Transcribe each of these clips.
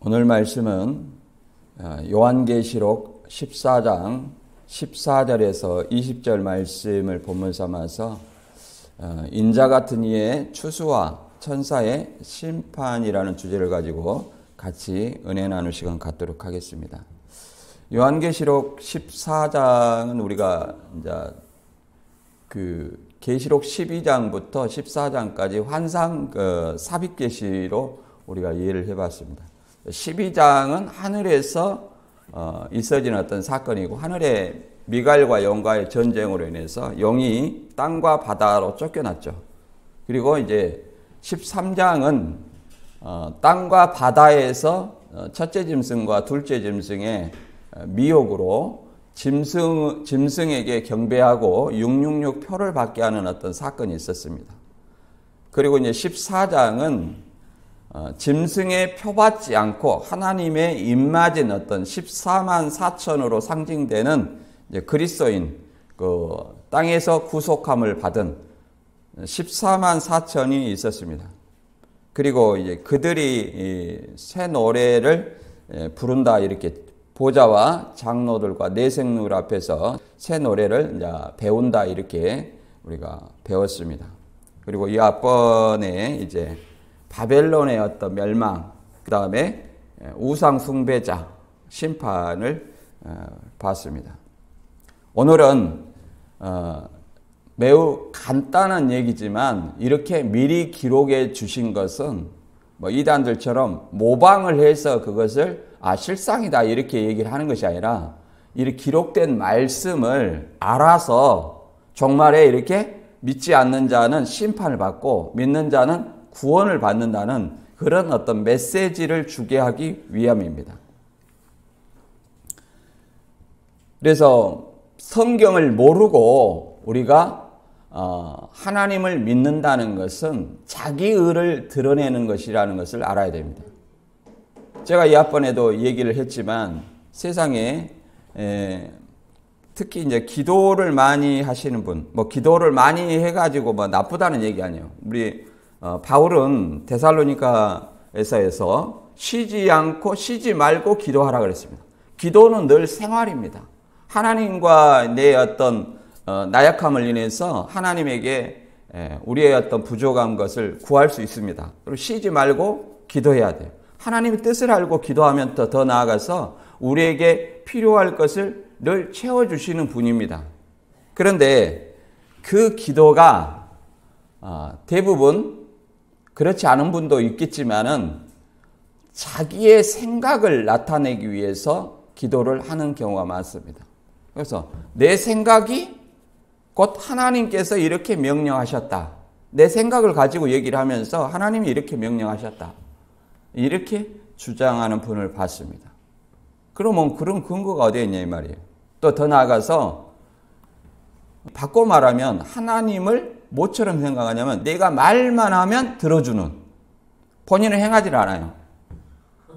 오늘 말씀은 요한계시록 14장 14절에서 20절 말씀을 본문 삼아서 인자 같은 이의 추수와 천사의 심판이라는 주제를 가지고 같이 은혜 나눌 시간 갖도록 하겠습니다. 요한계시록 14장은 우리가 이제 계시록 12장부터 14장까지 환상 삽입계시로 우리가 이해를 해봤습니다. 12장은 하늘에서 있어진 어떤 사건이고, 하늘에 미갈과 영과의 전쟁으로 인해서 영이 땅과 바다로 쫓겨났죠. 그리고 이제 13장은 땅과 바다에서 첫째 짐승과 둘째 짐승의 미혹으로 짐승에게 경배하고 666 표를 받게 하는 어떤 사건이 있었습니다. 그리고 이제 14장은 짐승의 표 받지 않고 하나님의 입맞은 어떤 14만 4천으로 상징되는 이제 그리스도인, 땅에서 구속함을 받은 14만 4천이 있었습니다. 그리고 이제 그들이 새 노래를 부른다, 이렇게 보좌와 장로들과 내생룰 앞에서 새 노래를 이제 배운다, 이렇게 우리가 배웠습니다. 그리고 이 앞번에 이제 바벨론의 어떤 멸망, 그 다음에 우상 숭배자 심판을 봤습니다. 오늘은 매우 간단한 얘기지만 이렇게 미리 기록해 주신 것은 이단들처럼 모방을 해서 그것을 실상이다 이렇게 얘기를 하는 것이 아니라, 이렇게 기록된 말씀을 알아서 종말에 이렇게 믿지 않는 자는 심판을 받고 믿는 자는 구원을 받는다는 그런 어떤 메시지를 주게 하기 위함입니다. 그래서 성경을 모르고 우리가 하나님을 믿는다는 것은 자기 의를 드러내는 것이라는 것을 알아야 됩니다. 제가 이 앞번에도 얘기를 했지만 세상에 특히 이제 기도를 많이 하시는 분, 기도를 많이 해가지고 나쁘다는 얘기 아니에요. 우리 바울은 데살로니가에서 쉬지 않고 쉬지 말고 기도하라 그랬습니다. 기도는 늘 생활입니다. 하나님과 내 어떤 나약함을 인해서 하나님에게 우리의 어떤 부족한 것을 구할 수 있습니다. 그리고 쉬지 말고 기도해야 돼요. 하나님의 뜻을 알고 기도하면 더 나아가서 우리에게 필요할 것을 늘 채워주시는 분입니다. 그런데 그 기도가 대부분 그렇지 않은 분도 있겠지만은 자기의 생각을 나타내기 위해서 기도를 하는 경우가 많습니다. 그래서 내 생각이 곧 하나님께서 이렇게 명령하셨다. 내 생각을 가지고 얘기를 하면서 하나님이 이렇게 명령하셨다. 이렇게 주장하는 분을 봤습니다. 그러면 그런 근거가 어디에 있냐 이 말이에요. 또 더 나아가서 바꿔 말하면 하나님을 뭐처럼 생각하냐면 내가 말만 하면 들어주는, 본인은 행하지 않아요.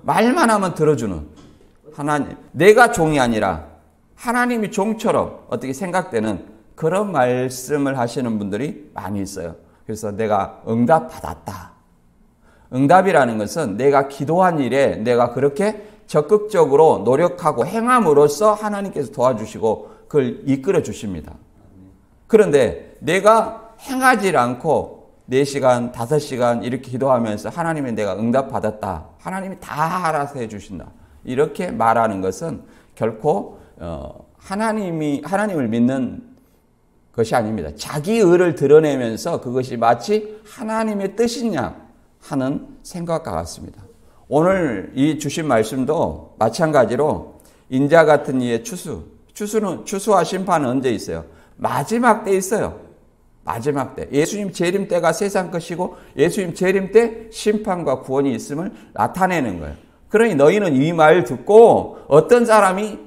말만 하면 들어주는 하나님, 내가 종이 아니라 하나님이 종처럼 어떻게 생각되는 그런 말씀을 하시는 분들이 많이 있어요. 그래서 내가 응답받았다. 응답이라는 것은 내가 기도한 일에 내가 그렇게 적극적으로 노력하고 행함으로써 하나님께서 도와주시고 그걸 이끌어 주십니다. 그런데 내가 행하지 않고 4시간, 5시간 이렇게 기도하면서 하나님이 내가 응답받았다. 하나님이 다 알아서 해주신다. 이렇게 말하는 것은 결코 하나님을 믿는 것이 아닙니다. 자기 의를 드러내면서 그것이 마치 하나님의 뜻이냐 하는 생각과 같습니다. 오늘 이 주신 말씀도 마찬가지로 인자 같은 이의 추수와 심판은 언제 있어요? 마지막 때 있어요. 마지막 때. 예수님 재림 때가 세상 것이고 예수님 재림 때 심판과 구원이 있음을 나타내는 거예요. 그러니 너희는 이 말 듣고 어떤 사람이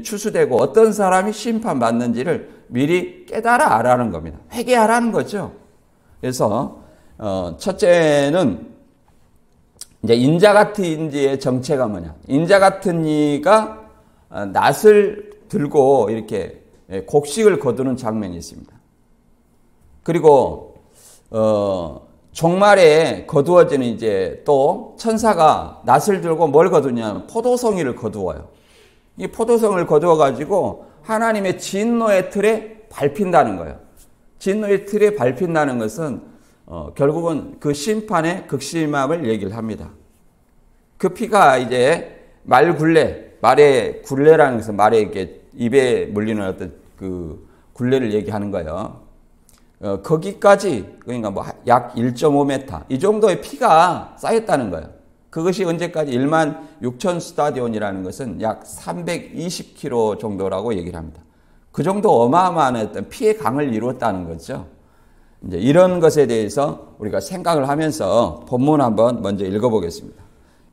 추수되고 어떤 사람이 심판받는지를 미리 깨달아 알아라는 겁니다. 회개하라는 거죠. 그래서 첫째는 이제 인자 같은 이의 정체가 뭐냐? 인자 같은 이가 낫을 들고 이렇게 곡식을 거두는 장면이 있습니다. 그리고 종말에 거두어지는 이제 또 천사가 낫을 들고 뭘 거두냐면 포도송이를 거두어요. 이 포도송을 거두어 가지고 하나님의 진노의 틀에 밟힌다는 거예요. 진노의 틀에 밟힌다는 것은 결국은 그 심판의 극심함을 얘기를 합니다. 그 피가 이제 말의 굴레라는 것은 말에 이렇게 입에 물리는 어떤 그 굴레를 얘기하는 거예요. 거기까지 그러니까 뭐 약 1.5m 이 정도의 피가 쌓였다는 거예요. 그것이 언제까지 1만 6천 스타디온이라는 것은 약 320km 정도라고 얘기를 합니다. 그 정도 어마어마한 어떤 피의 강을 이루었다는 거죠. 이제 이런 것에 대해서 우리가 생각을 하면서 본문 한번 먼저 읽어보겠습니다.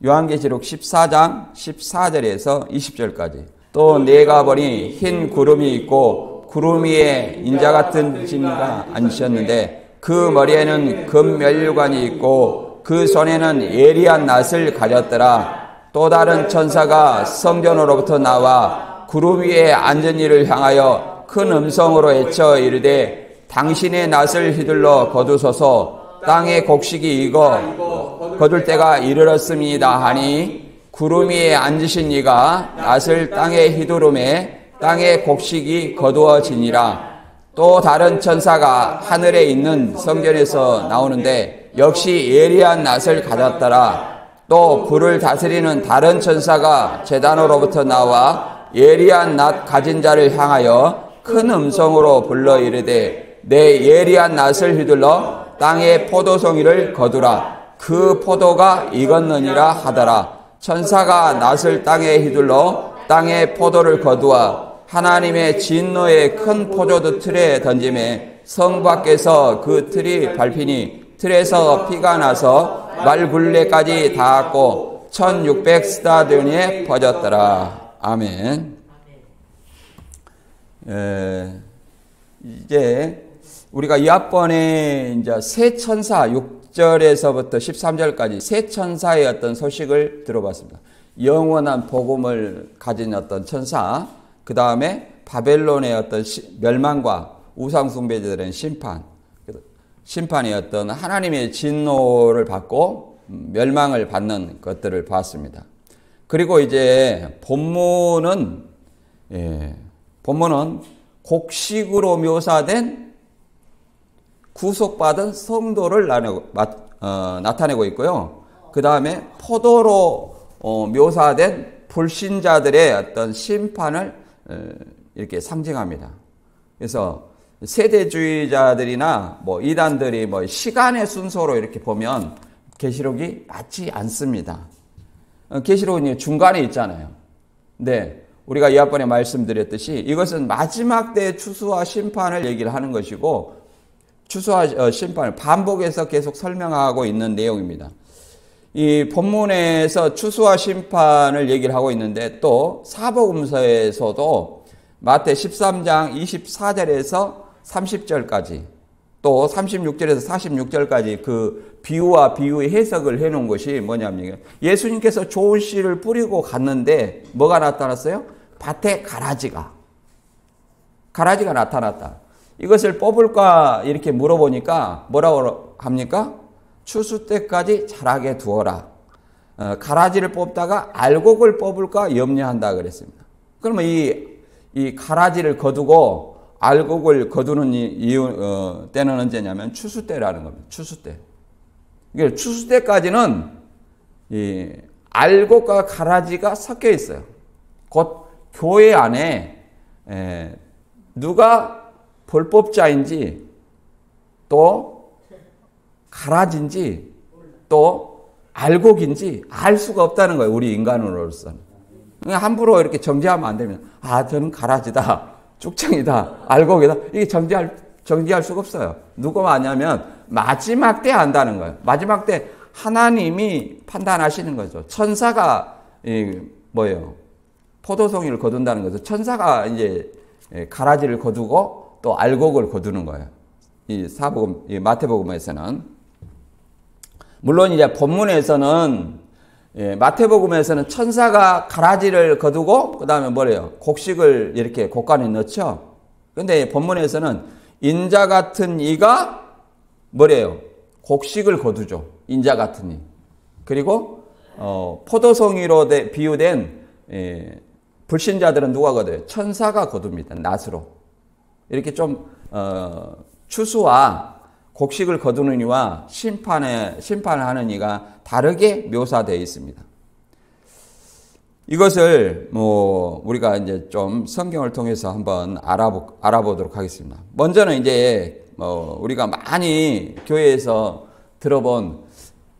요한계시록 14장 14절에서 20절까지. 또 내가 보니 흰 구름이 있고 구름 위에 인자 같은 진이가 앉으셨는데 그 머리에는 금면류관이 있고 그 손에는 예리한 낫을 가졌더라. 또 다른 천사가 성전으로부터 나와 구름 위에 앉은 이를 향하여 큰 음성으로 외쳐 이르되 당신의 낫을 휘둘러 거두소서. 땅의 곡식이 익어 거둘 때가 이르렀습니다 하니 구름 위에 앉으신 이가 낫을 땅에 휘두르매 땅의 곡식이 거두어지니라. 또 다른 천사가 하늘에 있는 성전에서 나오는데 역시 예리한 낫을 가졌더라. 또 불을 다스리는 다른 천사가 제단으로부터 나와 예리한 낫 가진 자를 향하여 큰 음성으로 불러 이르되 내 예리한 낫을 휘둘러 땅의 포도송이를 거두라. 그 포도가 익었느니라 하더라. 천사가 낫을 땅에 휘둘러 땅의 포도를 거두어 하나님의 진노의 큰 포도주 틀에 던짐에 성 밖에서 그 틀이 밟히니 틀에서 피가 나서 말굴레까지 닿았고 1600스타디온에 퍼졌더라. 아멘. 이제 우리가 이 앞번에 이제 세 천사 6절에서부터 13절까지 세 천사의 어떤 소식을 들어봤습니다. 영원한 복음을 가진 어떤 천사, 그 다음에 바벨론의 어떤 멸망과 우상 숭배자들의 심판의 어떤 하나님의 진노를 받고 멸망을 받는 것들을 봤습니다. 그리고 이제 본문은 곡식으로 묘사된 구속받은 성도를 나타내고 있고요. 그 다음에 포도로 묘사된 불신자들의 어떤 심판을 이렇게 상징합니다. 그래서 세대주의자들이나 뭐 이단들이 뭐 시간의 순서로 이렇게 보면 계시록이 맞지 않습니다. 계시록은 중간에 있잖아요. 근데 우리가 이번에 말씀드렸듯이 이것은 마지막 때 추수와 심판을 얘기를 하는 것이고 추수와 심판을 반복해서 계속 설명하고 있는 내용입니다. 이 본문에서 추수와 심판을 얘기를 하고 있는데 또 사복음서에서도 마태 13장 24절에서 30절까지 또 36절에서 46절까지 그 비유와 비유의 해석을 해놓은 것이 뭐냐면 예수님께서 좋은 씨를 뿌리고 갔는데 뭐가 나타났어요? 밭에 가라지가 나타났다. 이것을 뽑을까 이렇게 물어보니까 뭐라고 합니까? 추수 때까지 자라게 두어라. 가라지를 뽑다가 알곡을 뽑을까 염려한다 그랬습니다. 그러면 이 가라지를 거두고 알곡을 거두는 때는 언제냐면 추수 때라는 겁니다. 추수 때. 그러니까 추수 때까지는 이 알곡과 가라지가 섞여 있어요. 곧 교회 안에 누가 불법자인지 또 가라지인지 또 알곡인지 알 수가 없다는 거예요. 우리 인간으로서는. 그냥 함부로 이렇게 정지하면 안 됩니다. 저는 가라지다, 쭉정이다, 알곡이다. 이게 정지할 수가 없어요. 누가 아냐면 마지막 때 안다는 거예요. 마지막 때 하나님이 판단하시는 거죠. 천사가 포도송이를 거둔다는 것은 천사가 이제 가라지를 거두고 또 알곡을 거두는 거예요. 이 마태복음에서는. 물론 이제 본문에서는 마태복음에서는 천사가 가라지를 거두고 그 다음에 곡식을 이렇게 곡간에 넣죠. 근데 본문에서는 인자 같은 이가 곡식을 거두죠. 인자 같으니. 그리고 포도송이로 비유된 불신자들은 누가 거둬요? 천사가 거둡니다. 낫으로. 이렇게 좀 추수와 곡식을 거두는 이와 심판을 하는 이가 다르게 묘사되어 있습니다. 이것을 우리가 이제 좀 성경을 통해서 한번 알아보도록 하겠습니다. 먼저는 이제 우리가 많이 교회에서 들어본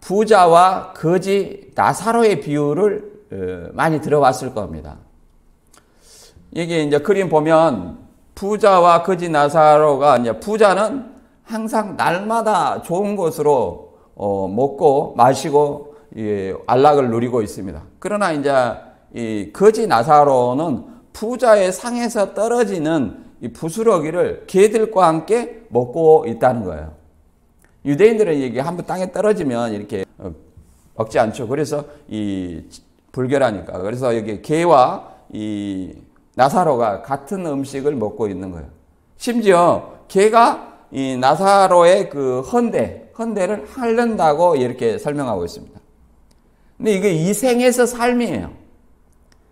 부자와 거지 나사로의 비유를 많이 들어봤을 겁니다. 이게 이제 그림 보면 부자와 거지 나사로가 이제 부자는 항상 날마다 좋은 것으로 먹고 마시고 안락을 누리고 있습니다. 그러나 이제 이 거지 나사로는 부자의 상에서 떨어지는 이 부스러기를 개들과 함께 먹고 있다는 거예요. 유대인들은 이게 한번 땅에 떨어지면 이렇게 먹지 않죠. 그래서 이 불결하니까. 그래서 여기 개와 이 나사로가 같은 음식을 먹고 있는 거예요. 심지어 개가 이 나사로의 그 헌대를 핥는다고 이렇게 설명하고 있습니다. 근데 이게 이 생에서 삶이에요.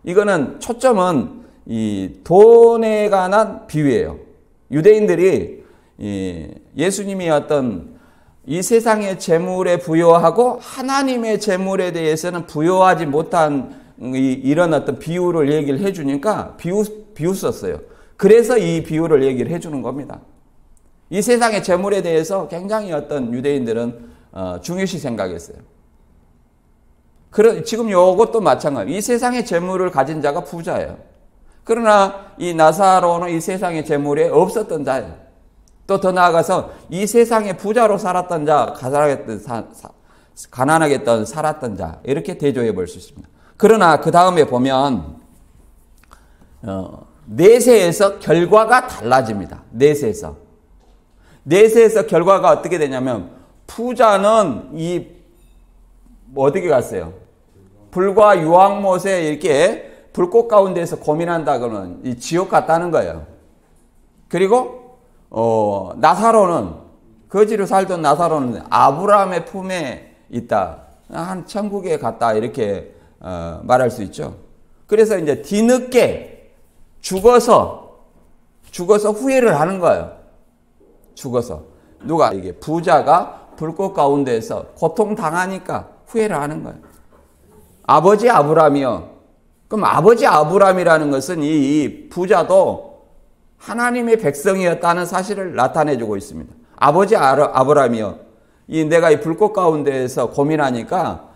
이거는 초점은 이 돈에 관한 비유예요. 유대인들이 예수님이 어떤 이 세상의 재물에 부여하고 하나님의 재물에 대해서는 부여하지 못한 이런 어떤 비유를 얘기를 해주니까 비웃었어요. 그래서 이 비유를 얘기를 해주는 겁니다. 이 세상의 재물에 대해서 굉장히 어떤 유대인들은 중요시 생각했어요. 지금 요것도 마찬가지. 이 세상의 재물을 가진 자가 부자예요. 그러나 이 나사로는 이 세상의 재물에 없었던 자예요. 또 더 나아가서 이 세상의 부자로 살았던 자, 가난하게 살았던 자, 이렇게 대조해 볼 수 있습니다. 그러나 그 다음에 보면 내세에서 결과가 달라집니다. 내세에서 결과가 어떻게 되냐면 부자는 어떻게 갔어요? 불과 유황못에 이렇게 불꽃 가운데서 고민한다 그러면 이 지옥 갔다는 거예요. 그리고 나사로는 거지로 살던 나사로는 아브라함의 품에 있다. 한 천국에 갔다 이렇게 말할 수 있죠. 그래서 이제 뒤늦게 죽어서 후회를 하는 거예요. 죽어서 누가 이게 부자가 불꽃 가운데에서 고통 당하니까 후회를 하는 거예요. 아버지 아브라함이요. 그럼 아버지 아브라함이라는 것은 이 부자도 하나님의 백성이었다는 사실을 나타내주고 있습니다. 아버지 아브라함이요. 내가 이 불꽃 가운데에서 고민하니까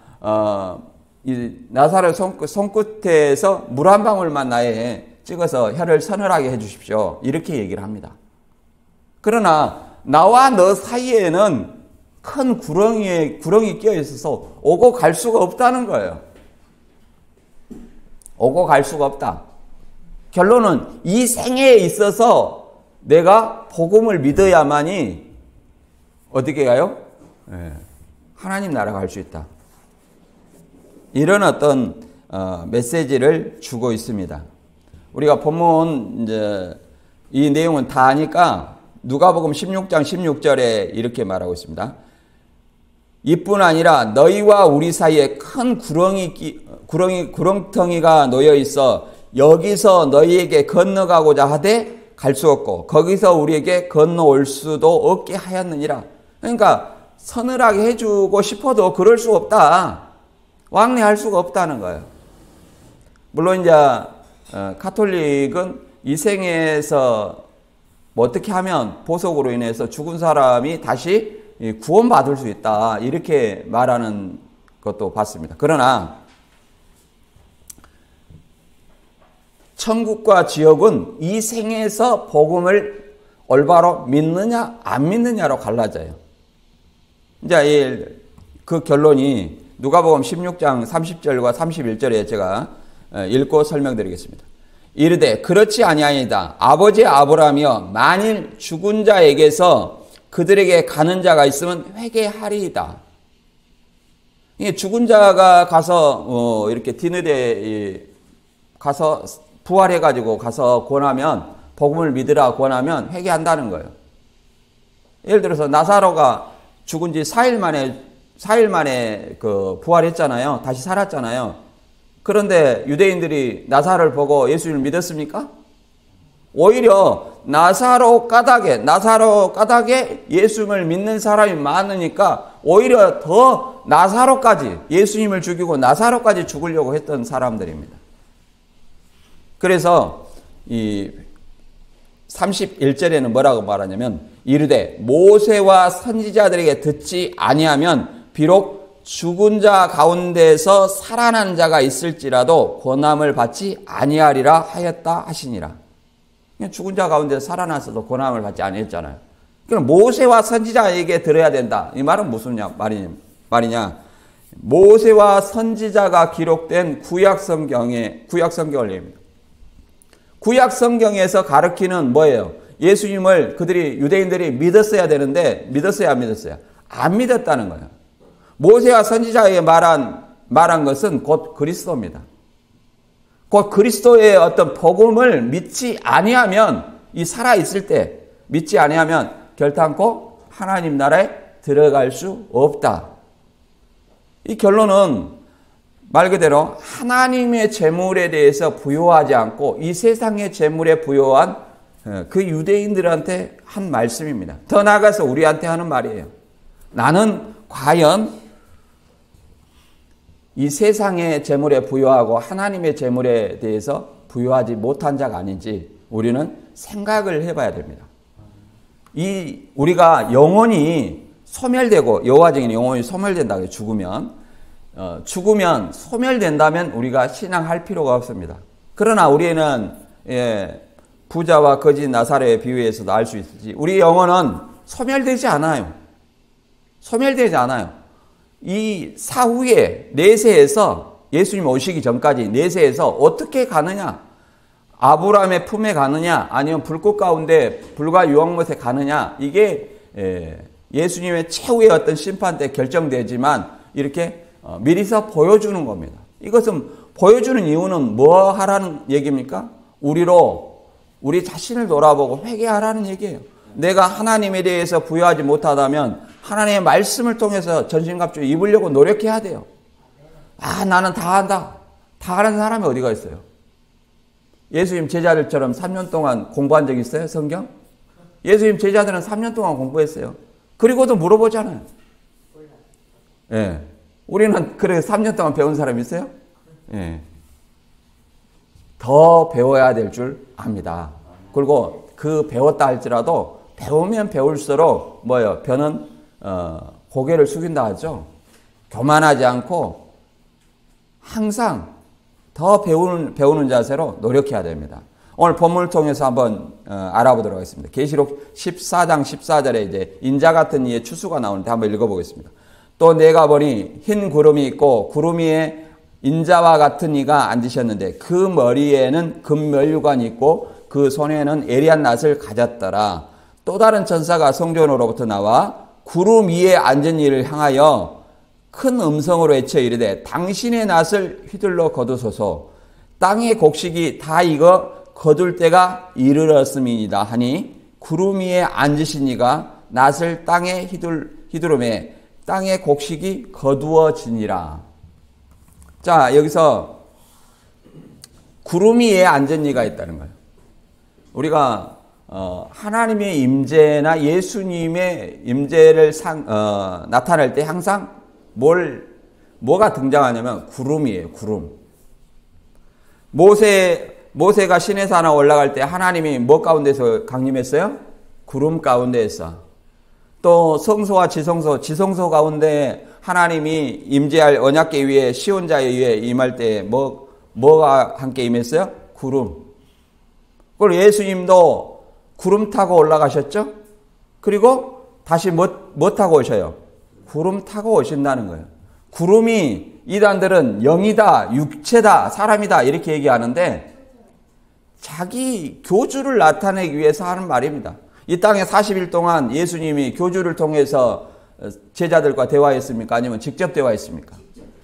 이 나사렛 손끝에서 물 한 방울만 나에 찍어서 혀를 서늘하게 해주십시오. 이렇게 얘기를 합니다. 그러나 나와 너 사이에는 큰 구렁이 끼어 있어서 오고 갈 수가 없다는 거예요. 오고 갈 수가 없다. 결론은 이 생애에 있어서 내가 복음을 믿어야만이 어떻게 가요? 하나님 나라 갈 수 있다. 이런 어떤 메시지를 주고 있습니다. 우리가 본문 이제 이 내용은 다 아니까 누가복음 16장 16절에 이렇게 말하고 있습니다. 이뿐 아니라 너희와 우리 사이에 큰 구렁텅이가 놓여 있어 여기서 너희에게 건너가고자 하되 갈 수 없고 거기서 우리에게 건너올 수도 없게 하였느니라. 그러니까 서늘하게 해주고 싶어도 그럴 수 없다. 왕래할 수가 없다는 거예요. 물론 이제 카톨릭은 이 생에서 어떻게 하면 보석으로 인해서 죽은 사람이 다시 구원받을 수 있다. 이렇게 말하는 것도 봤습니다. 그러나 천국과 지옥은 이 생에서 복음을 올바로 믿느냐 안 믿느냐로 갈라져요. 이제 그 결론이 누가복음 16장 30절과 31절에 제가 읽고 설명드리겠습니다. 이르되 그렇지 아니하니이다. 아버지 아브라함이여 만일 죽은 자에게서 그들에게 가는 자가 있으면 회개하리이다. 이게 죽은 자가 가서 이렇게 뒤늦게 가서 부활해가지고 가서 권하면 복음을 믿으라 권하면 회개한다는 거예요. 예를 들어서 나사로가 죽은 지 4일 만에 그 부활했잖아요. 다시 살았잖아요. 그런데 유대인들이 나사로를 보고 예수님을 믿었습니까? 오히려 나사로 까닭에 예수님을 믿는 사람이 많으니까 오히려 더 나사로까지 예수님을 죽이고 나사로까지 죽으려고 했던 사람들입니다. 그래서 이 31절에는 뭐라고 말하냐면 이르되 모세와 선지자들에게 듣지 아니하면 비록 죽은 자 가운데서 살아난 자가 있을지라도 권함을 받지 아니하리라 하였다 하시니라. 죽은 자 가운데 살아났어도 권함을 받지 아니했잖아요. 그럼 모세와 선지자에게 들어야 된다. 이 말은 무슨 말이냐? 모세와 선지자가 기록된 구약 성경을 얘기합니다. 구약 성경에서 가르치는 뭐예요? 예수님을 유대인들이 믿었어야 되는데 믿었어요, 안 믿었어요? 안 믿었다는 거예요. 모세와 선지자에게 말한 것은 곧 그리스도입니다. 곧 그리스도의 어떤 복음을 믿지 아니하면, 이 살아있을 때 믿지 아니하면 결단코 하나님 나라에 들어갈 수 없다. 이 결론은 말 그대로 하나님의 재물에 대해서 부요하지 않고 이 세상의 재물에 부요한 그 유대인들한테 한 말씀입니다. 더 나아가서 우리한테 하는 말이에요. 나는 과연 이 세상의 재물에 부요하고 하나님의 재물에 대해서 부요하지 못한 자가 아닌지 우리는 생각을 해봐야 됩니다. 우리가 영혼이 소멸되고 여호와 증인이 영혼이 소멸된다고 죽으면 소멸된다면 우리가 신앙할 필요가 없습니다. 그러나 우리는 부자와 거지 나사로의 비유에서도 알 수 있듯이 우리 영혼은 소멸되지 않아요. 이 사후에 내세에서 예수님 오시기 전까지 내세에서 어떻게 가느냐? 아브라함의 품에 가느냐? 아니면 불꽃 가운데 불과 유황못에 가느냐? 이게 예수님의 최후의 어떤 심판 때 결정되지만 이렇게 미리서 보여주는 겁니다. 이것은 보여주는 이유는 뭐 하라는 얘기입니까? 우리 자신을 돌아보고 회개하라는 얘기예요. 내가 하나님에 대해서 부여하지 못하다면 하나님의 말씀을 통해서 전신갑주 입으려고 노력해야 돼요. 나는 다 한다. 다 하는 사람이 어디가 있어요? 예수님 제자들처럼 3년 동안 공부한 적 있어요? 성경? 예수님 제자들은 3년 동안 공부했어요. 그리고도 물어보잖아요. 예. 우리는 그래 3년 동안 배운 사람 있어요? 예. 더 배워야 될 줄 압니다. 그리고 그 배웠다 할지라도 배우면 배울수록 변은 고개를 숙인다 하죠. 교만하지 않고 항상 더 배우는 자세로 노력해야 됩니다. 오늘 본문을 통해서 한번 알아보도록 하겠습니다. 계시록 14장 14절에 이제 인자 같은 이의 추수가 나오는데 한번 읽어보겠습니다. 또 내가 보니 흰 구름이 있고 구름 위에 인자와 같은 이가 앉으셨는데 그 머리에는 금면류관이 있고 그 손에는 예리한 낫을 가졌더라. 또 다른 천사가 성전으로부터 나와 구름 위에 앉은 이를 향하여 큰 음성으로 외쳐 이르되 당신의 낫을 휘둘러 거두소서. 땅의 곡식이 다 익어 거둘 때가 이르렀음이니이다 하니 구름 위에 앉으신 이가 낫을 땅에 휘두르매 땅의 곡식이 거두어지니라. 자, 여기서 구름 위에 앉은 이가 있다는 거예요. 우리가 하나님의 임재나 예수님의 임재를 나타낼 때 항상 뭐가 등장하냐면 구름이에요. 구름. 모세가 시내산에 올라갈 때 하나님이 뭐 가운데서 강림했어요? 구름 가운데에서. 또 성소와 지성소 가운데 하나님이 임재할 언약궤 위에 시온자에 의해 임할 때 뭐가 함께 임했어요? 구름. 그리고 예수님도 구름 타고 올라가셨죠? 그리고 다시 뭐 타고 오셔요? 구름 타고 오신다는 거예요. 구름이 이단들은 영이다, 육체다, 사람이다 이렇게 얘기하는데 자기 교주를 나타내기 위해서 하는 말입니다. 이 땅에 40일 동안 예수님이 교주를 통해서 제자들과 대화했습니까? 아니면 직접 대화했습니까?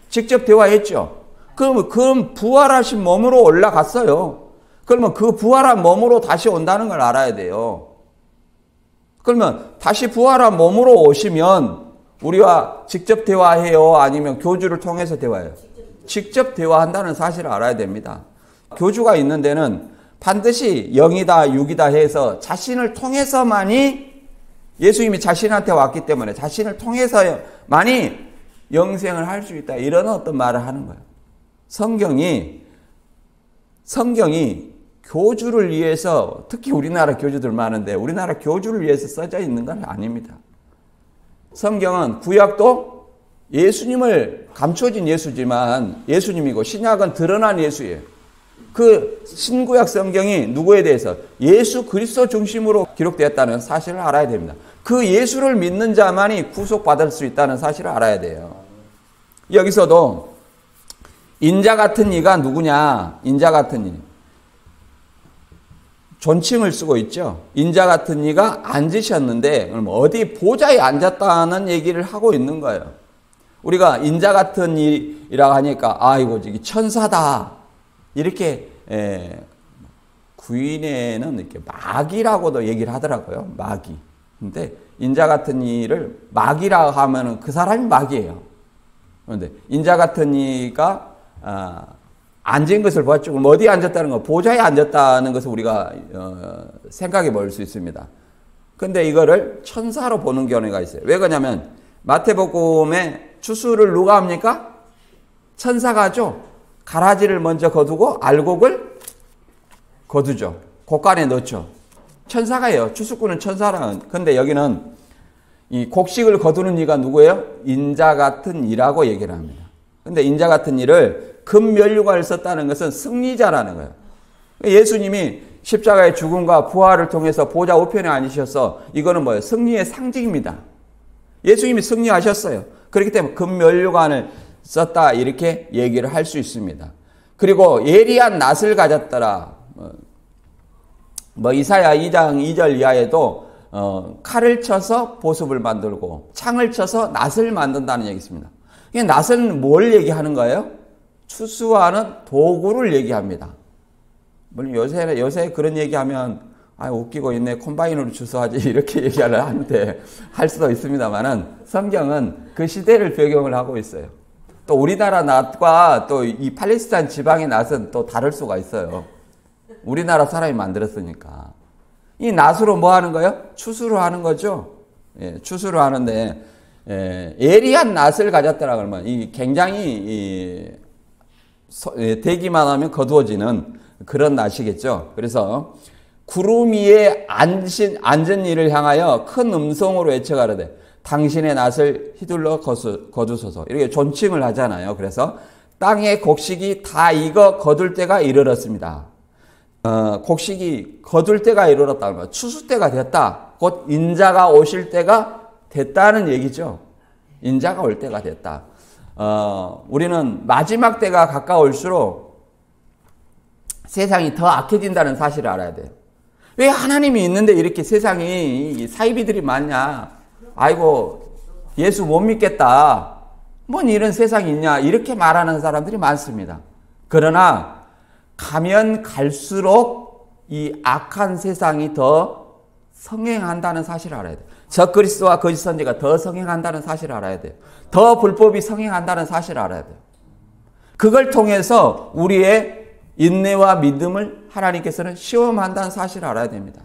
직접 대화했죠. 그럼 부활하신 몸으로 올라갔어요. 그러면 그 부활한 몸으로 다시 온다는 걸 알아야 돼요. 그러면 다시 부활한 몸으로 오시면 우리와 직접 대화해요? 아니면 교주를 통해서 대화해요? 직접 대화한다는 사실을 알아야 됩니다. 교주가 있는 데는 반드시 영이다, 육이다 해서 자신을 통해서만이 예수님이 자신한테 왔기 때문에 자신을 통해서만이 영생을 할 수 있다. 이런 어떤 말을 하는 거예요. 성경이 교주를 위해서, 특히 우리나라 교주들 많은데 우리나라 교주를 위해서 써져 있는 건 아닙니다. 성경은 구약도 예수님을 감춰진 예수지만 예수님이고 신약은 드러난 예수예요. 그 신구약 성경이 누구에 대해서? 예수 그리스도 중심으로 기록되었다는 사실을 알아야 됩니다. 그 예수를 믿는 자만이 구속받을 수 있다는 사실을 알아야 돼요. 여기서도 인자 같은 이가 누구냐? 인자 같은 이. 존칭을 쓰고 있죠. 인자 같은 이가 앉으셨는데 그럼 어디 보좌에 앉았다는 얘기를 하고 있는 거예요. 우리가 인자 같은 이라고 하니까 아이고 저기 천사다 이렇게 구인에는 이렇게 마귀라고도 얘기를 하더라고요. 마귀. 근데 인자 같은 이를 마귀라고 하면은 그 사람이 마귀예요. 그런데 인자 같은 이가 앉은 것을 봤죠. 그럼 어디에 앉았다는 거? 보좌에 앉았다는 것을 우리가 생각해 볼 수 있습니다. 근데 이거를 천사로 보는 경우가 있어요. 왜 그러냐면 마태복음에 추수를 누가 합니까? 천사가 하죠. 가라지를 먼저 거두고 알곡을 거두죠. 곡간에 넣죠. 천사가 해요. 추수꾼은 천사라는. 근데 여기는 이 곡식을 거두는 이가 누구예요? 인자 같은 이라고 얘기를 합니다. 근데 인자 같은 이를 금면류관을 썼다는 것은 승리자라는 거예요. 예수님이 십자가의 죽음과 부활을 통해서 보좌 우편에 앉으셔서 이거는 뭐예요? 승리의 상징입니다. 예수님이 승리하셨어요. 그렇기 때문에 금면류관을 썼다 이렇게 얘기를 할 수 있습니다. 그리고 예리한 낫을 가졌더라. 이사야 2장 2절 이하에도 칼을 쳐서 보습을 만들고 창을 쳐서 낫을 만든다는 얘기 있습니다. 낫은 뭘 얘기하는 거예요? 추수하는 도구를 얘기합니다. 물론 요새 그런 얘기하면 웃기고 있네. 콤바인으로 추수하지 이렇게 얘기를 하는데 할 수도 있습니다만은 성경은 그 시대를 배경을 하고 있어요. 또 우리나라 낫과 또 이 팔레스타인 지방의 낫은 또 다를 수가 있어요. 우리나라 사람이 만들었으니까. 이 낫으로 뭐 하는 거예요? 추수를 하는 거죠. 예, 추수를 하는데 예리한 낫을 가졌더라 그러면 이 굉장히 대기만 하면 거두어지는 그런 낫이겠죠. 그래서 구름 위에 앉은 이를 향하여 큰 음성으로 외쳐가르되 당신의 낫을 휘둘러 거두소서. 이렇게 존칭을 하잖아요. 그래서 땅의 곡식이 다 익어 거둘 때가 이르렀습니다. 곡식이 거둘 때가 이르렀다. 그러면 추수 때가 됐다. 곧 인자가 오실 때가 됐다는 얘기죠. 인자가 올 때가 됐다. 우리는 마지막 때가 가까울수록 세상이 더 악해진다는 사실을 알아야 돼요. 왜 하나님이 있는데 이렇게 세상이 사이비들이 많냐? 아이고 예수 못 믿겠다. 뭔 이런 세상이 있냐? 이렇게 말하는 사람들이 많습니다. 그러나 가면 갈수록 이 악한 세상이 더 성행한다는 사실을 알아야 돼요. 적그리스도와 거짓 선지가 더 성행한다는 사실을 알아야 돼요. 더 불법이 성행한다는 사실을 알아야 돼요. 그걸 통해서 우리의 인내와 믿음을 하나님께서는 시험한다는 사실을 알아야 됩니다.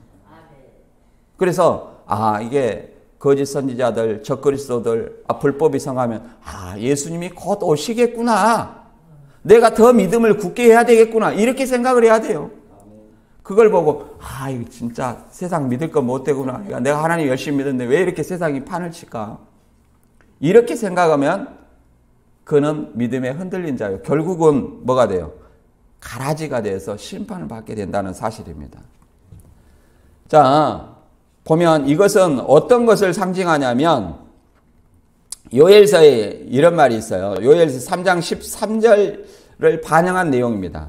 그래서 이게 거짓 선지자들, 적그리스도들, 불법이 성하면 예수님이 곧 오시겠구나. 내가 더 믿음을 굳게 해야 되겠구나. 이렇게 생각을 해야 돼요. 그걸 보고 이거 진짜 세상 믿을 거 못 되구나. 내가 하나님 열심히 믿었는데 왜 이렇게 세상이 판을 칠까? 이렇게 생각하면 그는 믿음에 흔들린 자요. 결국은 뭐가 돼요? 가라지가 돼서 심판을 받게 된다는 사실입니다. 자, 보면 이것은 어떤 것을 상징하냐면 요엘서에 이런 말이 있어요. 요엘서 3장 13절을 반영한 내용입니다.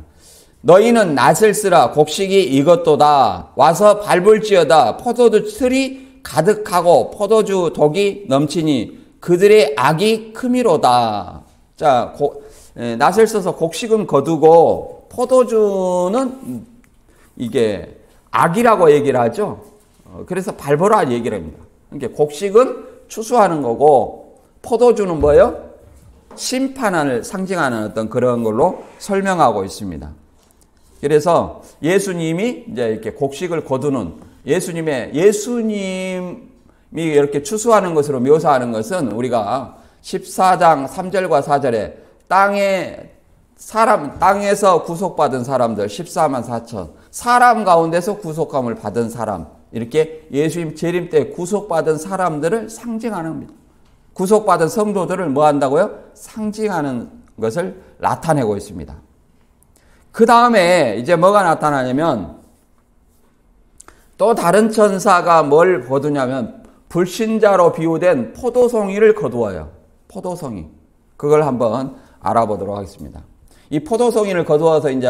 너희는 낫을 쓰라. 곡식이 익었도다. 와서 밟을지어다. 포도주 틀이 가득하고 포도주 독이 넘치니 그들의 악이 크미로다. 자, 낫을 써서 곡식은 거두고 포도주는 이게 악이라고 얘기를 하죠. 그래서 밟으라 얘기를 합니다. 그러니까 곡식은 추수하는 거고 포도주는 뭐예요? 심판을 상징하는 어떤 그런 걸로 설명하고 있습니다. 그래서 예수님이 이제 이렇게 곡식을 거두는 예수님이 이렇게 추수하는 것으로 묘사하는 것은 우리가 14장 3절과 4절에 땅에서 구속받은 사람들 14만 4천, 사람 가운데서 구속함을 받은 사람, 이렇게 예수님 재림 때 구속받은 사람들을 상징하는 겁니다. 구속받은 성도들을 뭐 한다고요? 상징하는 것을 나타내고 있습니다. 그 다음에 이제 뭐가 나타나냐면 또 다른 천사가 뭘 거두냐면 불신자로 비유된 포도송이를 거두어요. 포도송이. 그걸 한번 알아보도록 하겠습니다. 이 포도송이를 거두어서 이제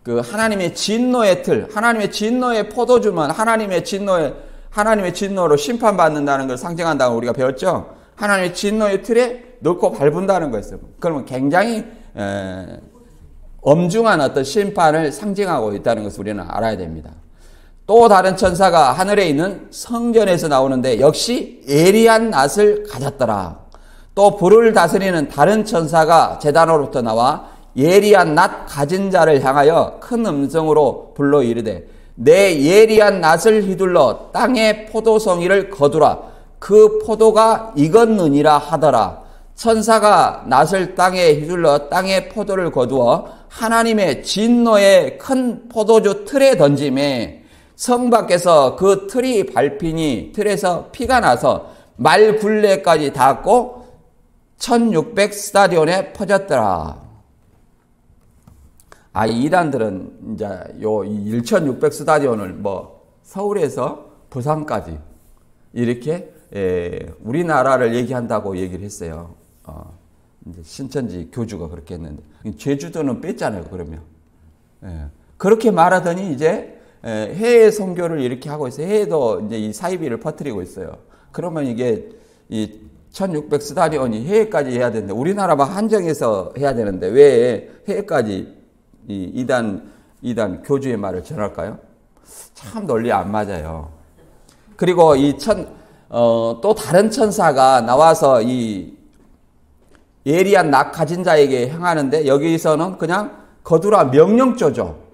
그 하나님의 진노의 틀, 하나님의 진노의 포도주면 하나님의 진노로 심판받는다는 걸 상징한다고 우리가 배웠죠? 하나님의 진노의 틀에 넣고 밟은다는 거였어요. 그러면 굉장히 엄중한 어떤 심판을 상징하고 있다는 것을 우리는 알아야 됩니다. 또 다른 천사가 하늘에 있는 성전에서 나오는데 역시 예리한 낫을 가졌더라. 또 불을 다스리는 다른 천사가 제단으로부터 나와 예리한 낫 가진 자를 향하여 큰 음성으로 불러 이르되 내 예리한 낫을 휘둘러 땅의 포도송이를 거두라. 그 포도가 익었느니라 하더라. 천사가 낫을 땅에 휘둘러 땅의 포도를 거두어 하나님의 진노의 큰 포도주 틀에 던짐에 성 밖에서 그 틀이 밟히니 틀에서 피가 나서 말 굴레까지 닿고 1600 스타디온에 퍼졌더라. 이단들은 이제 요 1600 스타디온을 서울에서 부산까지 이렇게 우리나라를 얘기한다고 얘기를 했어요. 이제 신천지 교주가 그렇게 했는데 제주도는 뺐잖아요. 그러면 그렇게 말하더니 이제 해외 선교를 이렇게 하고 있어요. 해외도 이제 이 사이비를 퍼뜨리고 있어요. 그러면 이게 이 1600 스타디온이 해외까지 해야 되는데 우리나라만 한정해서 해야 되는데 왜 해외까지 이 이단 교주의 말을 전할까요? 참 논리 안 맞아요. 그리고 또 다른 천사가 나와서 이 예리한 낫 가진 자에게 행하는데 여기서는 그냥 거두라 명령조죠.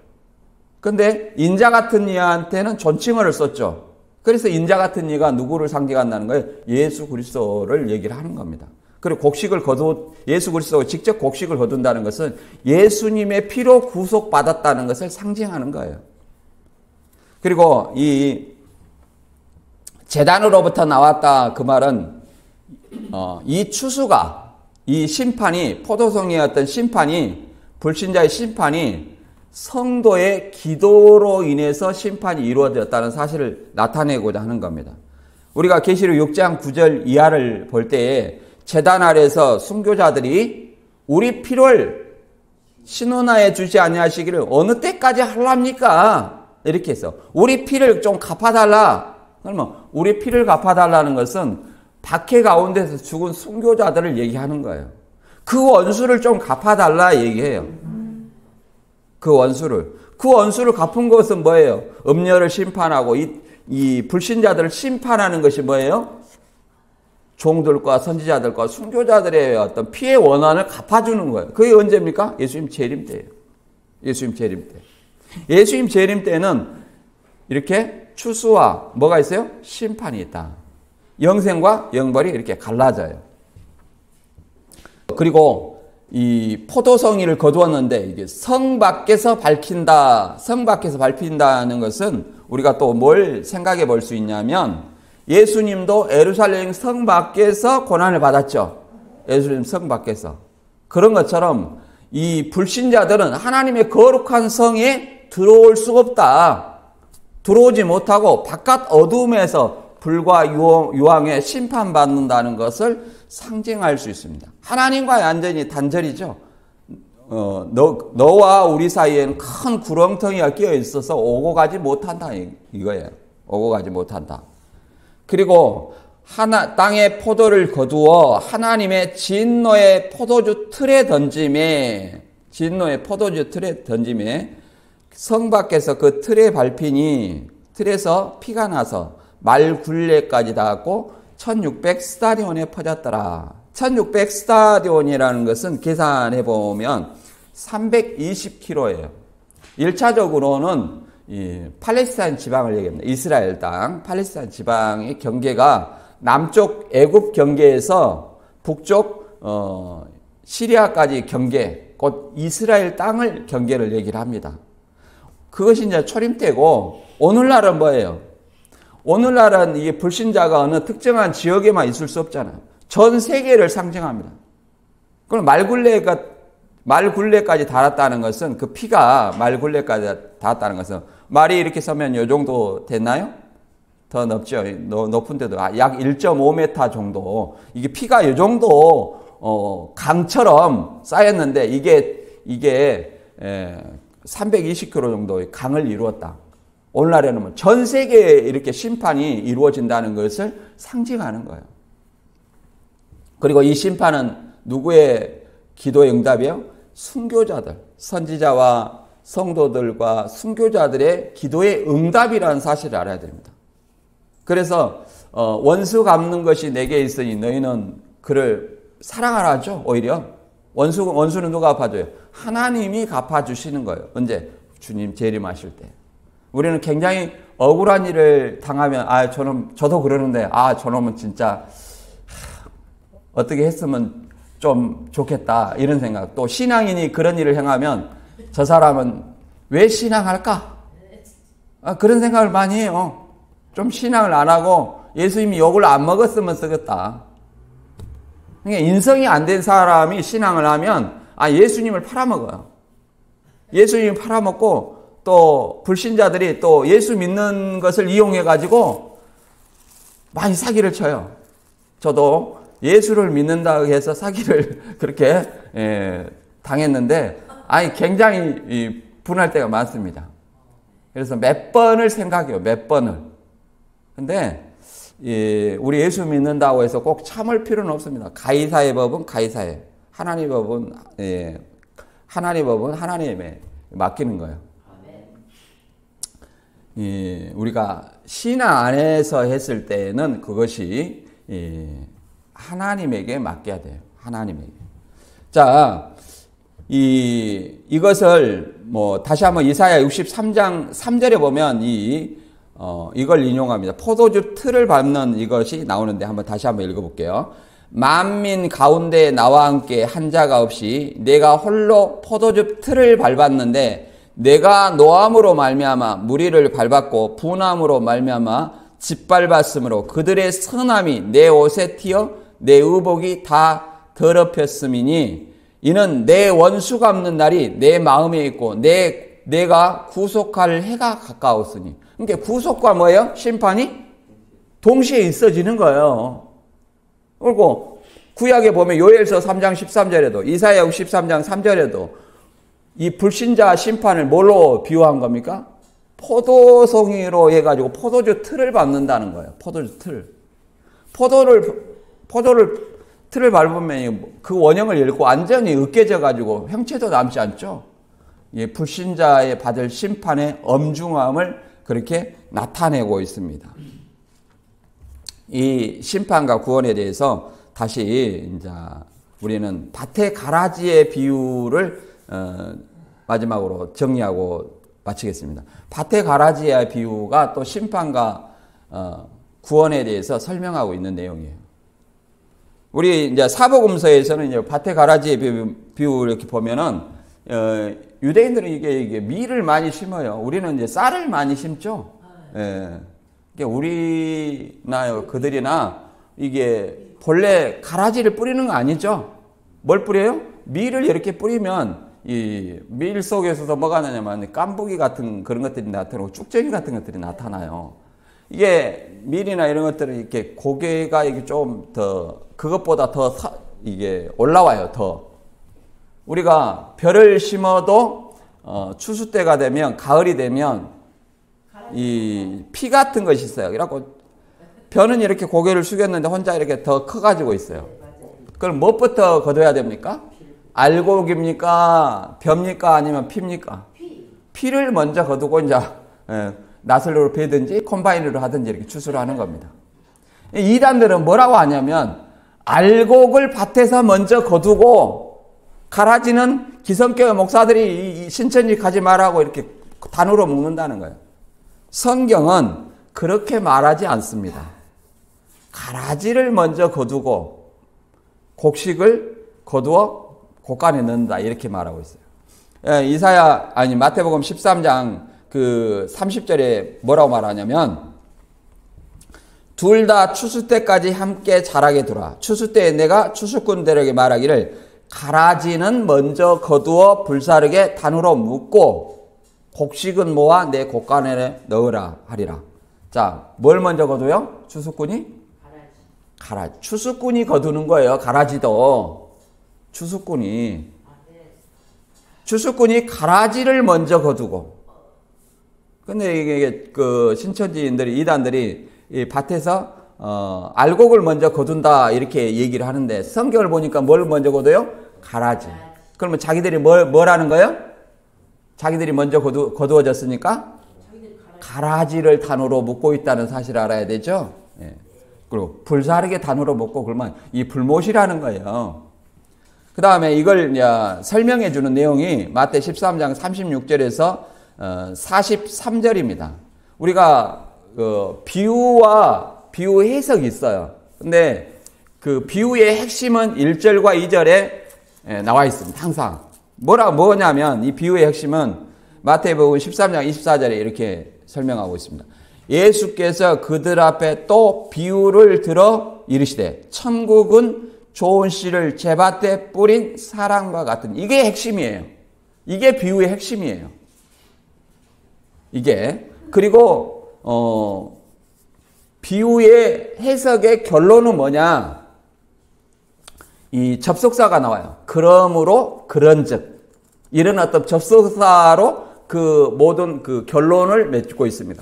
근데 인자 같은 이한테는 존칭어를 썼죠. 그래서 인자 같은 이가 누구를 상징한다는 거예요? 예수 그리스도를 얘기를 하는 겁니다. 그리고 예수 그리스도가 직접 곡식을 거둔다는 것은 예수님의 피로 구속받았다는 것을 상징하는 거예요. 그리고 이 제단으로부터 나왔다 그 말은 이 추수가 이 심판이 포도송이의 어떤 심판이 불신자의 심판이 성도의 기도로 인해서 심판이 이루어졌다는 사실을 나타내고자 하는 겁니다. 우리가 계시록 6장 9절 이하를 볼 때에 제단 아래에서 순교자들이 우리 피를 신원하에 주지 아니하시기를 어느 때까지 하랍니까? 이렇게 해서 우리 피를 좀 갚아달라. 그러면 우리 피를 갚아달라는 것은 박해 가운데서 죽은 순교자들을 얘기하는 거예요. 그 원수를 좀 갚아달라 얘기해요. 그 원수를 갚은 것은 뭐예요? 음녀를 심판하고 이 불신자들을 심판하는 것이 뭐예요? 종들과 선지자들과 순교자들의 어떤 피해 원한을 갚아주는 거예요. 그게 언제입니까? 예수님 재림 때예요. 예수님 재림 때. 예수님 재림 때는 이렇게 추수와 뭐가 있어요? 심판이 있다. 영생과 영벌이 이렇게 갈라져요. 그리고 이 포도송이를 거두었는데 이게 성 밖에서 밝힌다. 성 밖에서 밝힌다는 것은 우리가 또 뭘 생각해 볼 수 있냐면 예수님도 예루살렘 성 밖에서 고난을 받았죠. 예루살렘 성 밖에서. 그런 것처럼 이 불신자들은 하나님의 거룩한 성에 들어올 수가 없다. 들어오지 못하고 바깥 어둠에서 불과 유황에 심판받는다는 것을 상징할 수 있습니다. 하나님과 완전히 단절이죠. 너와 우리 사이에는 큰 구렁텅이가 끼어 있어서 오고 가지 못한다 이거예요. 오고 가지 못한다. 그리고 땅의 포도를 거두어 하나님의 진노의 포도주 틀에 던짐에 성 밖에서 그 틀에 밟히니 틀에서 피가 나서 말 굴레까지 닿았고 1600 스타디온에 퍼졌더라. 1600 스타디온이라는 것은 계산해 보면 320km예요. 1차적으로는 이 팔레스타인 지방을 얘기합니다. 이스라엘 땅, 팔레스타인 지방의 경계가 남쪽 애굽 경계에서 북쪽 시리아까지 경계, 곧 이스라엘 땅을 경계를 얘기를 합니다. 그것이 이제 초림 때고, 오늘날은 뭐예요? 오늘날은 이게 불신자가 어느 특정한 지역에만 있을 수 없잖아요. 전 세계를 상징합니다. 그럼 말굴레까지 닿았다는 것은, 그 피가 말굴레까지 닿았다는 것은, 말이 이렇게 서면 요 정도 됐나요? 더 높죠. 높은 데도 약 1.5m 정도. 이게 피가 요 정도 강처럼 쌓였는데 이게 320km 정도의 강을 이루었다. 오늘날에는 전 세계에 이렇게 심판이 이루어진다는 것을 상징하는 거예요. 그리고 이 심판은 누구의 기도의 응답이요? 순교자들, 선지자와 성도들과 순교자들의 기도의 응답이라는 사실을 알아야 됩니다. 그래서 원수 갚는 것이 내게 있으니 너희는 그를 사랑하라죠. 오히려 원수는 누가 갚아줘요? 하나님이 갚아주시는 거예요. 언제? 주님 재림하실 때. 우리는 굉장히 억울한 일을 당하면 저도 그러는데 저놈은 진짜 어떻게 했으면 좀 좋겠다 이런 생각. 또 신앙인이 그런 일을 행하면 저 사람은 왜 신앙할까? 그런 생각을 많이 해요. 좀 신앙을 안 하고 예수님이 욕을 안 먹었으면 쓰겠다. 그러니까 인성이 안 된 사람이 신앙을 하면 예수님을 팔아먹어요. 예수님을 팔아먹고 또 불신자들이 또 예수 믿는 것을 이용해가지고 많이 사기를 쳐요. 저도 예수를 믿는다고 해서 사기를 그렇게 당했는데 굉장히 분할 때가 많습니다. 그래서 몇 번을 생각해요. 몇 번을. 근데 우리 예수 믿는다고 해서 꼭 참을 필요는 없습니다. 가이사의 법은 가이사에, 하나님의 법은 하나님에 맡기는 거예요. 우리가 신앙 안에서 했을 때는 그것이 하나님에게 맡겨야 돼요. 하나님에게. 자, 이것을 다시 한번 이사야 63장 3절에 보면 이걸 인용합니다. 포도주 틀을 밟는 이것이 나오는데 다시 한번 읽어볼게요. 만민 가운데 나와 함께 한 자가 없이 내가 홀로 포도주 틀을 밟았는데 내가 노함으로 말미암아 무리를 밟았고 분함으로 말미암아 짓밟았으므로 그들의 선함이 내 옷에 튀어 내 의복이 다 더럽혔음이니 이는 내 원수 갚는 날이 내 마음에 있고 내가 구속할 해가 가까웠으니. 그러니까 구속과 뭐예요? 심판이 동시에 있어지는 거예요. 그리고 구약에 보면 요엘서 3장 13절에도 이사야 63장 3절에도 이 불신자 심판을 뭘로 비유한 겁니까? 포도송이로 해가지고 포도주 틀을 밟는다는 거예요. 포도주 틀. 포도를 틀을 밟으면 그 원형을 잃고 완전히 으깨져가지고 형체도 남지 않죠. 불신자의 받을 심판의 엄중함을 그렇게 나타내고 있습니다. 이 심판과 구원에 대해서 다시 이제 우리는 밭의 가라지의 비유를 마지막으로 정리하고 마치겠습니다. 밭의 가라지의 비유가 또 심판과 구원에 대해서 설명하고 있는 내용이에요. 우리 이제 사복음서에서는 이제 밭의 가라지의 비유 이렇게 보면은 유대인들은 이게 밀을 많이 심어요. 우리는 이제 쌀을 많이 심죠. 우리나 그들이나 이게 본래 가라지를 뿌리는 거 아니죠. 뭘 뿌려요? 밀을 이렇게 뿌리면 이 밀 속에서도 뭐가 나냐면 깐부기 같은 그런 것들이 나타나고 쭉정이 같은 것들이 나타나요. 이게 밀이나 이런 것들은 이렇게 고개가 이게 좀 더 그것보다 더 이게 올라와요. 더 우리가 벼를 심어도 추수 때가 되면 가을이 되면 이 피 같은 것이 있어요. 그래갖고 벼는 이렇게 고개를 숙였는데 혼자 이렇게 더 커가지고 있어요. 그럼 무엇부터 거둬야 됩니까? 알곡입니까? 벼입니까? 아니면 피입니까? 피를 먼저 거두고 이제 나슬로로 베든지 콤바인으로 하든지 이렇게 추수를 하는 겁니다. 이단들은 뭐라고 하냐면 알곡을 밭에서 먼저 거두고 가라지는 기성교회 목사들이 신천지 가지 말라고 이렇게 단으로 묶는다는 거예요. 성경은 그렇게 말하지 않습니다. 가라지를 먼저 거두고 곡식을 거두어 곡간에 넣는다 이렇게 말하고 있어요. 마태복음 13장 그 30절에 뭐라고 말하냐면 둘 다 추수 때까지 함께 자라게 두라. 추수 때에 내가 추수꾼들에게 말하기를 가라지는 먼저 거두어 불사르게 단으로 묶고 곡식은 모아 내 곡간에 넣으라 하리라. 자, 뭘 먼저 거두요? 추수꾼이? 가라지. 추수꾼이 거두는 거예요. 가라지도. 추수꾼이 가라지를 먼저 거두고. 근데 이게 그 신천지인들이, 이단들이 이 밭에서 알곡을 먼저 거둔다 이렇게 얘기를 하는데 성경을 보니까 뭘 먼저 거둬요? 가라지. 그러면 자기들이 뭐라는 거예요? 자기들이 먼저 거두어졌으니까 가라지를 단으로 묶고 있다는 사실을 알아야 되죠. 예. 그리고 불사르게 단으로 묶고 그러면 이 불못이라는 거예요. 그 다음에 이걸 설명해 주는 내용이 마태 13장 36절에서 43절입니다. 우리가 비유 해석이 있어요. 근데 그 비유의 핵심은 1절과 2절에 나와 있습니다. 항상. 뭐냐면 이 비유의 핵심은 마태복음 13장 24절에 이렇게 설명하고 있습니다. 예수께서 그들 앞에 또 비유를 들어 이르시되 천국은 좋은 씨를 제밭에 뿌린 사람과 같은, 이게 핵심이에요. 이게 비유의 핵심이에요. 이게. 그리고 비유의 해석의 결론은 뭐냐? 이 접속사가 나와요. 그러므로 그런즉, 이런 어떤 접속사로 그 모든 그 결론을 맺고 있습니다.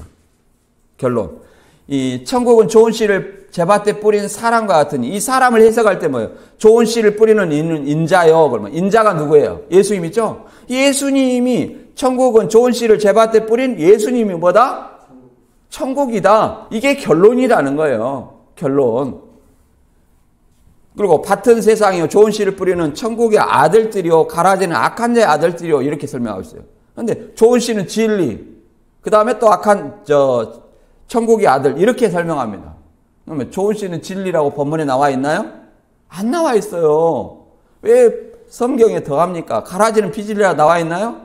결론. 이 천국은 좋은 씨를 제밭에 뿌린 사람과 같으니, 이 사람을 해석할 때 뭐예요? 좋은 씨를 뿌리는 이는 인자요. 그러면 인자가 누구예요? 예수님이죠? 예수님이, 천국은 좋은 씨를 제밭에 뿌린 예수님이 뭐다? 천국이다. 이게 결론이라는 거예요. 결론. 그리고 밭은 세상이요 좋은 씨를 뿌리는 천국의 아들들이요 가라지는 악한 자의 아들들이요 이렇게 설명하고 있어요. 그런데 좋은 씨는 진리, 그 다음에 또 악한 천국의 아들 이렇게 설명합니다. 그러면 좋은 씨는 진리라고 본문에 나와 있나요? 안 나와 있어요. 왜 성경에 더합니까? 가라지는 비진리라 나와 있나요?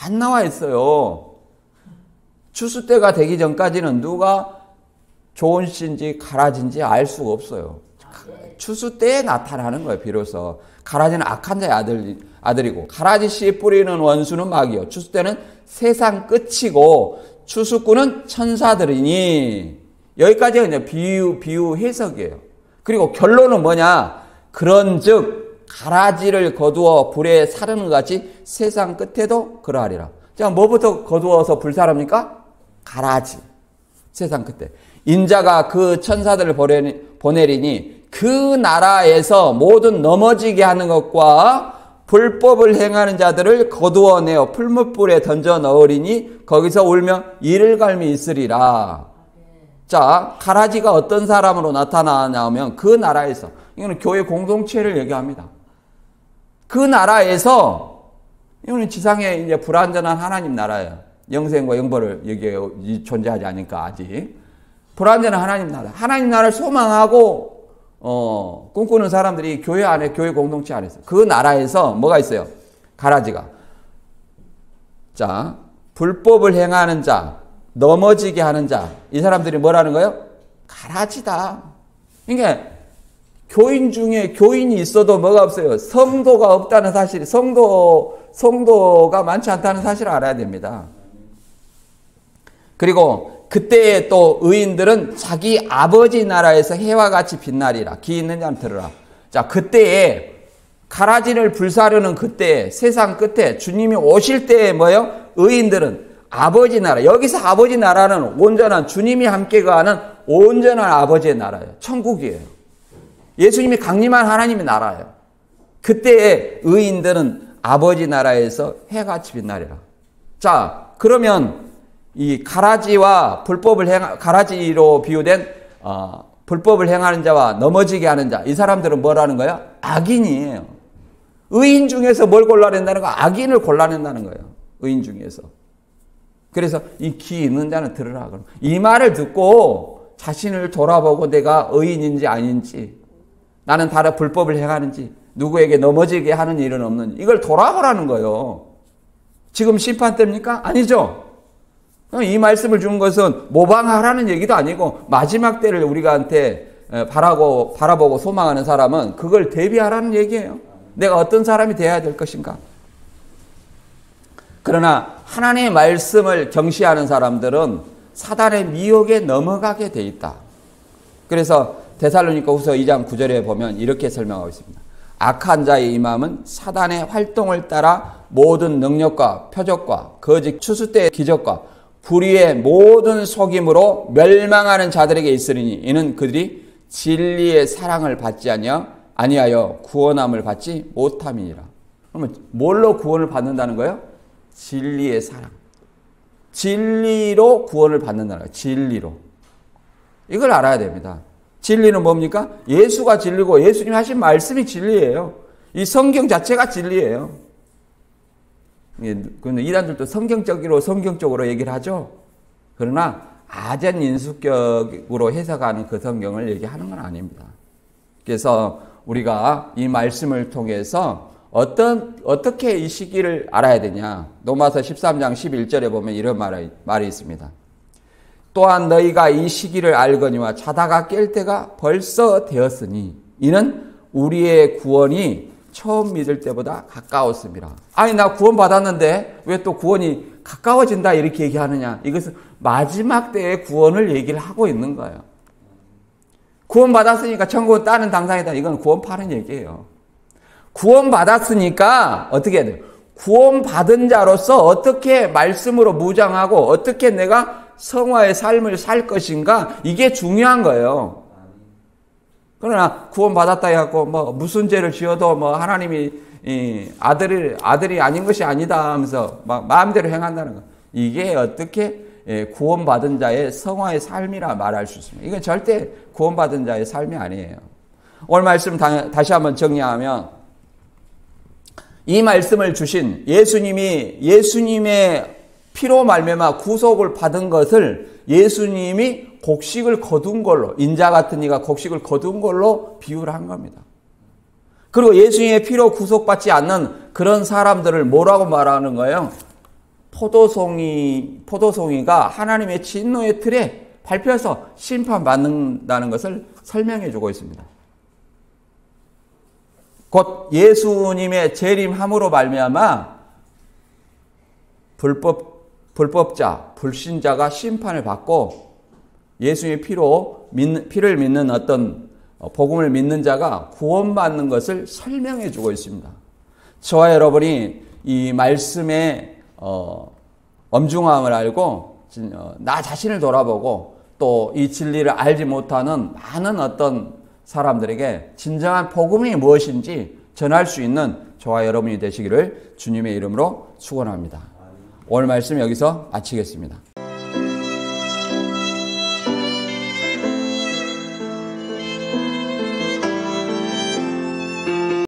안 나와 있어요. 추수 때가 되기 전까지는 누가 좋은 씨인지 가라지인지 알 수가 없어요. 추수 때에 나타나는 거예요. 비로소 가라지는 악한 자의 아들이고 가라지 씨 뿌리는 원수는 마귀요. 추수 때는 세상 끝이고 추수꾼은 천사들이니. 여기까지가 이제 비유 해석이에요. 그리고 결론은 뭐냐? 그런즉 가라지를 거두어 불에 사르는 것 같이 세상 끝에도 그러하리라. 자, 뭐부터 거두어서 불사릅니까? 가라지. 세상 끝에. 인자가 그 천사들을 보내리니 그 나라에서 모든 넘어지게 하는 것과 불법을 행하는 자들을 거두어내어 풀무불에 던져 넣으리니 거기서 울며 이를 갈미 있으리라. 자, 가라지가 어떤 사람으로 나타나냐면 그 나라에서, 이거는 교회 공동체를 얘기합니다. 그 나라에서, 이거는 지상에 이제 불완전한 하나님 나라예요. 영생과 영벌을 여기에 존재하지 않으니까 아직. 불완전한 하나님 나라. 하나님 나라를 소망하고 꿈꾸는 사람들이 교회 안에, 교회 공동체 안에서, 그 나라에서 뭐가 있어요? 가라지가. 자, 불법을 행하는 자, 넘어지게 하는 자, 이 사람들이 뭐라는 거예요? 가라지다. 그러니까 교인 중에 교인이 있어도 뭐가 없어요? 성도가 없다는 사실, 성도가 많지 않다는 사실을 알아야 됩니다. 그리고 그때에 또 의인들은 자기 아버지 나라에서 해와 같이 빛나리라. 귀 있는 자는 들으라. 자, 그때에 가라지를 불사르는 그때에, 세상 끝에 주님이 오실 때에 뭐예요? 의인들은 아버지 나라. 여기서 아버지 나라는 온전한, 주님이 함께 가는 온전한 아버지의 나라예요. 천국이에요. 예수님이 강림한 하나님의 나라예요. 그때에 의인들은 아버지 나라에서 해같이 빛나리라. 자, 그러면 이 가라지와 가라지로 비유된 불법을 행하는 자와 넘어지게 하는 자, 이 사람들은 뭐라는 거예요? 악인이에요. 의인 중에서 뭘 골라낸다는 거? 악인을 골라낸다는 거예요. 의인 중에서. 그래서 이 귀 있는 자는 들으라. 이 말을 듣고 자신을 돌아보고 내가 의인인지 아닌지, 나는 다른 불법을 행하는지, 누구에게 넘어지게 하는 일은 없는지, 이걸 돌아보라는 거예요. 지금 심판 때입니까? 아니죠. 이 말씀을 준 것은 모방하라는 얘기도 아니고, 마지막 때를 우리가한테 바라보고 소망하는 사람은 그걸 대비하라는 얘기예요. 내가 어떤 사람이 되어야 될 것인가. 그러나 하나님의 말씀을 경시하는 사람들은 사단의 미혹에 넘어가게 돼 있다. 그래서 데살로니가후서 2장 9절에 보면 이렇게 설명하고 있습니다. 악한 자의 임함은 사단의 활동을 따라 모든 능력과 표적과 거짓 추수 때의 기적과 불의의 모든 속임으로 멸망하는 자들에게 있으리니 이는 그들이 진리의 사랑을 받지 아니하여 구원함을 받지 못함이니라. 그러면 뭘로 구원을 받는다는 거예요? 진리의 사랑. 진리로 구원을 받는다는 거예요. 진리로. 이걸 알아야 됩니다. 진리는 뭡니까? 예수가 진리고 예수님이 하신 말씀이 진리예요. 이 성경 자체가 진리예요. 근데 이단들도 성경적으로 얘기를 하죠. 그러나 아전인수격으로 해석하는 그 성경을 얘기하는 건 아닙니다. 그래서 우리가 이 말씀을 통해서 어떻게 이 시기를 알아야 되냐. 로마서 13장 11절에 보면 이런 말이 있습니다. 또한 너희가 이 시기를 알거니와 자다가 깰 때가 벌써 되었으니 이는 우리의 구원이 처음 믿을 때보다 가까웠습니다. 아니 나 구원 받았는데 왜 또 구원이 가까워진다 이렇게 얘기하느냐. 이것은 마지막 때의 구원을 얘기를 하고 있는 거예요. 구원 받았으니까 천국은 따는 당상이다. 이건 구원 파는 얘기예요. 구원 받았으니까 어떻게 해야 돼요? 구원 받은 자로서 어떻게 말씀으로 무장하고 어떻게 내가 성화의 삶을 살 것인가, 이게 중요한 거예요. 그러나 구원 받았다 해갖고 뭐 무슨 죄를 지어도 뭐 하나님이 아들이 아닌 것이 아니다 하면서 막 마음대로 행한다는 거, 이게 어떻게 구원 받은 자의 성화의 삶이라 말할 수 있습니다. 이건 절대 구원 받은 자의 삶이 아니에요. 오늘 말씀 다시 한번 정리하면, 이 말씀을 주신 예수님의 피로 말미암아 구속을 받은 것을 예수님이 곡식을 거둔 걸로, 인자 같은 이가 곡식을 거둔 걸로 비유를 한 겁니다. 그리고 예수님의 피로 구속받지 않는 그런 사람들을 뭐라고 말하는 거예요? 포도송이가 하나님의 진노의 틀에 밟혀서 심판받는다는 것을 설명해 주고 있습니다. 곧 예수님의 재림함으로 말미암아 불법자, 불신자가 심판을 받고 예수님의 피를 믿는 어떤 복음을 믿는 자가 구원받는 것을 설명해 주고 있습니다. 저와 여러분이 이 말씀의 엄중함을 알고 나 자신을 돌아보고 또 이 진리를 알지 못하는 많은 어떤 사람들에게 진정한 복음이 무엇인지 전할 수 있는 저와 여러분이 되시기를 주님의 이름으로 축원합니다. 오늘 말씀 여기서 마치겠습니다.